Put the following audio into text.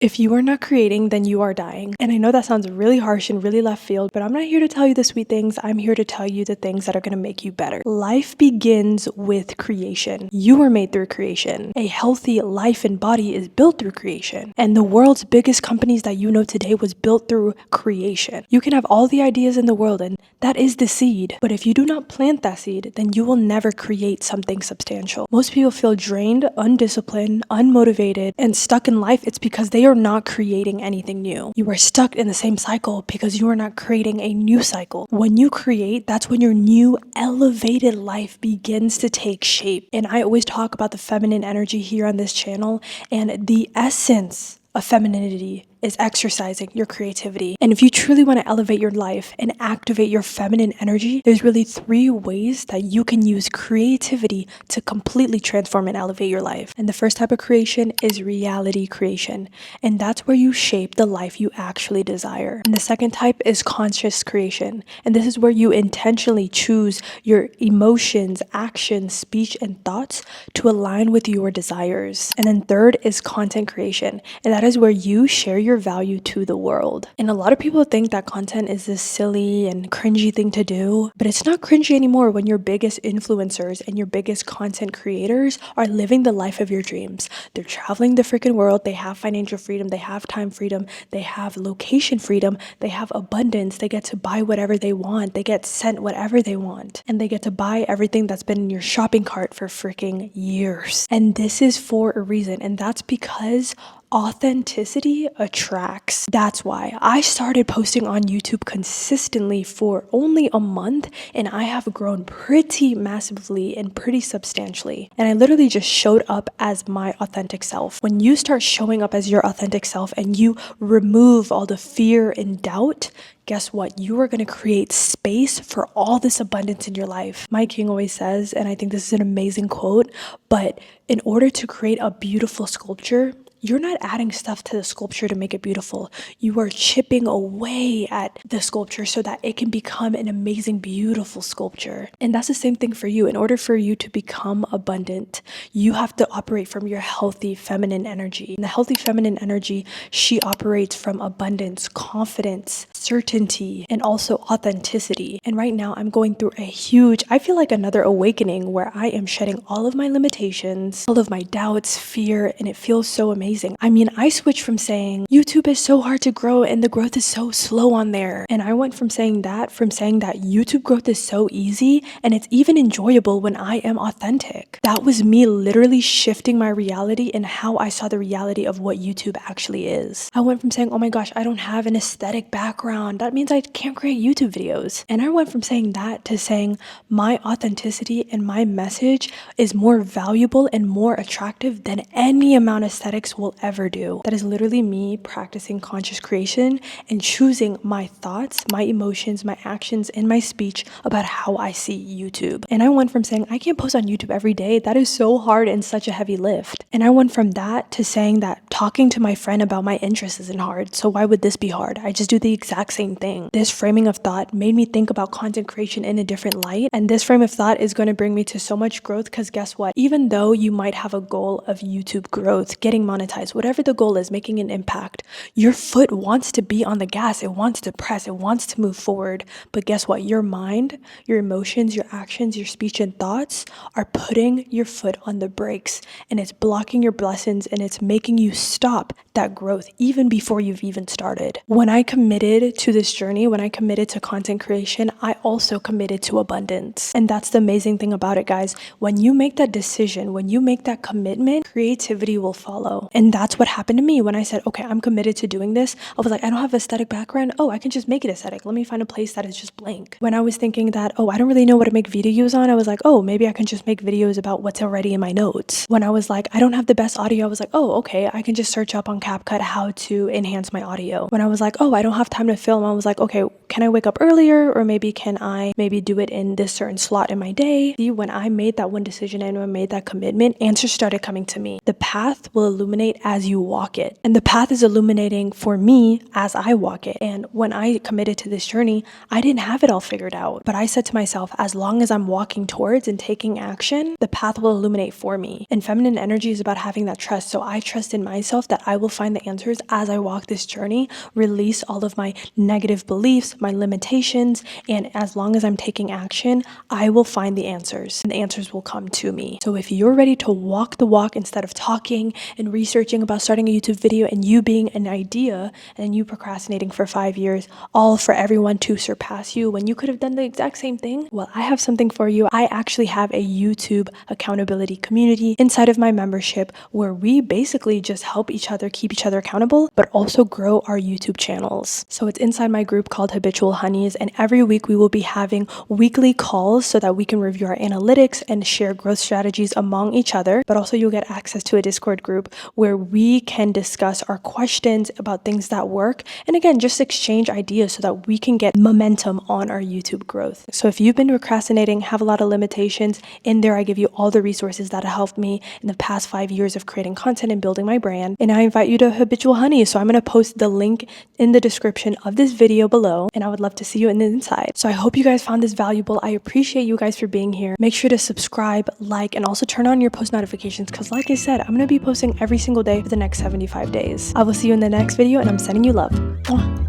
If you are not creating, then you are dying. And I know that sounds really harsh and really left field, but I'm not here to tell you the sweet things. I'm here to tell you the things that are going to make you better. Life begins with creation. You were made through creation. A healthy life and body is built through creation. And the world's biggest companies that you know today was built through creation. You can have all the ideas in the world, and that is the seed. But if you do not plant that seed, then you will never create something substantial. Most people feel drained, undisciplined, unmotivated, and stuck in life. It's because they are not creating anything new. You are stuck in the same cycle because you are not creating a new cycle. When you create, that's when your new elevated life begins to take shape. And I always talk about the feminine energy here on this channel, and the essence of femininity is exercising your creativity. And if you truly want to elevate your life and activate your feminine energy, there's really 3 ways that you can use creativity to completely transform and elevate your life. And the first type of creation is reality creation. And that's where you shape the life you actually desire. And the second type is conscious creation. And this is where you intentionally choose your emotions, actions, speech, and thoughts to align with your desires. And then third is content creation. And that is where you share your value to the world. And a lot of people think that content is this silly and cringy thing to do, but it's not cringy anymore when your biggest influencers and your biggest content creators are living the life of your dreams. They're traveling the freaking world, they have financial freedom, they have time freedom, they have location freedom, they have abundance, they get to buy whatever they want, they get sent whatever they want, and they get to buy everything that's been in your shopping cart for freaking years. And this is for a reason, and that's because authenticity attracts. That's why I started posting on YouTube consistently for only a month, and I have grown pretty massively and pretty substantially. And I literally just showed up as my authentic self. When you start showing up as your authentic self and you remove all the fear and doubt, guess what? You are going to create space for all this abundance in your life. My king always says, and I think this is an amazing quote, but in order to create a beautiful sculpture, you're not adding stuff to the sculpture to make it beautiful. You are chipping away at the sculpture so that it can become an amazing, beautiful sculpture. And that's the same thing for you. In order for you to become abundant, you have to operate from your healthy feminine energy. And the healthy feminine energy, she operates from abundance, confidence, certainty, and also authenticity. And right now I'm going through a huge, I feel like another awakening where I am shedding all of my limitations, all of my doubts, fear, and it feels so amazing. I mean, I switched from saying YouTube is so hard to grow and the growth is so slow on there. And I went from saying that YouTube growth is so easy and it's even enjoyable when I am authentic. That was me literally shifting my reality and how I saw the reality of what YouTube actually is. I went from saying, oh my gosh, I don't have an aesthetic background. That means I can't create YouTube videos. And I went from saying that to saying my authenticity and my message is more valuable and more attractive than any amount of aesthetics will ever do. That is literally me practicing conscious creation and choosing my thoughts, my emotions, my actions, and my speech about how I see YouTube. And I went from saying I can't post on YouTube every day. That is so hard and such a heavy lift. And I went from that to saying that talking to my friend about my interests isn't hard. So why would this be hard? I just do the exact same thing. This framing of thought made me think about content creation in a different light. And this frame of thought is going to bring me to so much growth because guess what? Even though you might have a goal of YouTube growth, getting monetized, whatever the goal is, making an impact, your foot wants to be on the gas. It wants to press. It wants to move forward. But guess what? Your mind, your emotions, your actions, your speech and thoughts are putting your foot on the brakes, and it's blocking your blessings, and it's making you stop that growth even before you've even started. When I committed to this journey, when I committed to content creation, I also committed to abundance. And that's the amazing thing about it, guys. When you make that decision, when you make that commitment, creativity will follow. And that's what happened to me when I said, okay, I'm committed to doing this. I was like, I don't have an aesthetic background. Oh, I can just make it aesthetic. Let me find a place that is just blank. When I was thinking that, oh, I don't really know what to make videos on, I was like, oh, maybe I can just make videos about what's already in my notes. When I was like, I don't have the best audio, I was like, oh, okay, I can just search up on CapCut how to enhance my audio. When I was like, oh, I don't have time to film, I was like, okay, can I wake up earlier, or maybe can I do it in this certain slot in my day? See, when I made that one decision and when I made that commitment, answers started coming to me. The path will illuminate as you walk it, and the path is illuminating for me as I walk it. And when I committed to this journey, I didn't have it all figured out, but I said to myself, as long as I'm walking towards and taking action, the path will illuminate for me. And feminine energy is about having that trust. So I trust in myself that I will find the answers as I walk this journey, release all of my negative beliefs, my limitations, and as long as I'm taking action, I will find the answers, and the answers will come to me. So if you're ready to walk the walk instead of talking and researching about starting a YouTube video and you being an idea and you procrastinating for 5 years, all for everyone to surpass you when you could have done the exact same thing, well, I have something for you. I actually have a YouTube accountability community inside of my membership where we basically just help each other keep each other accountable, but also grow our YouTube channels. So it's inside my group called Habitual Honeys, and every week we will be having weekly calls so that we can review our analytics and share growth strategies among each other. But also you'll get access to a Discord group where we can discuss our questions about things that work, and again, just exchange ideas so that we can get momentum on our YouTube growth. So if you've been procrastinating, have a lot of limitations, in there I give you all the resources that have helped me in the past 5 years of creating content and building my brand. And I invite you to Habitual Honey. So I'm going to post the link in the description of this video below, and I would love to see you in the inside. So I hope you guys found this valuable. I appreciate you guys for being here. Make sure to subscribe, like, and also turn on your post notifications because like I said, I'm going to be posting every single day for the next 75 days. I will see you in the next video, and I'm sending you love. Mwah.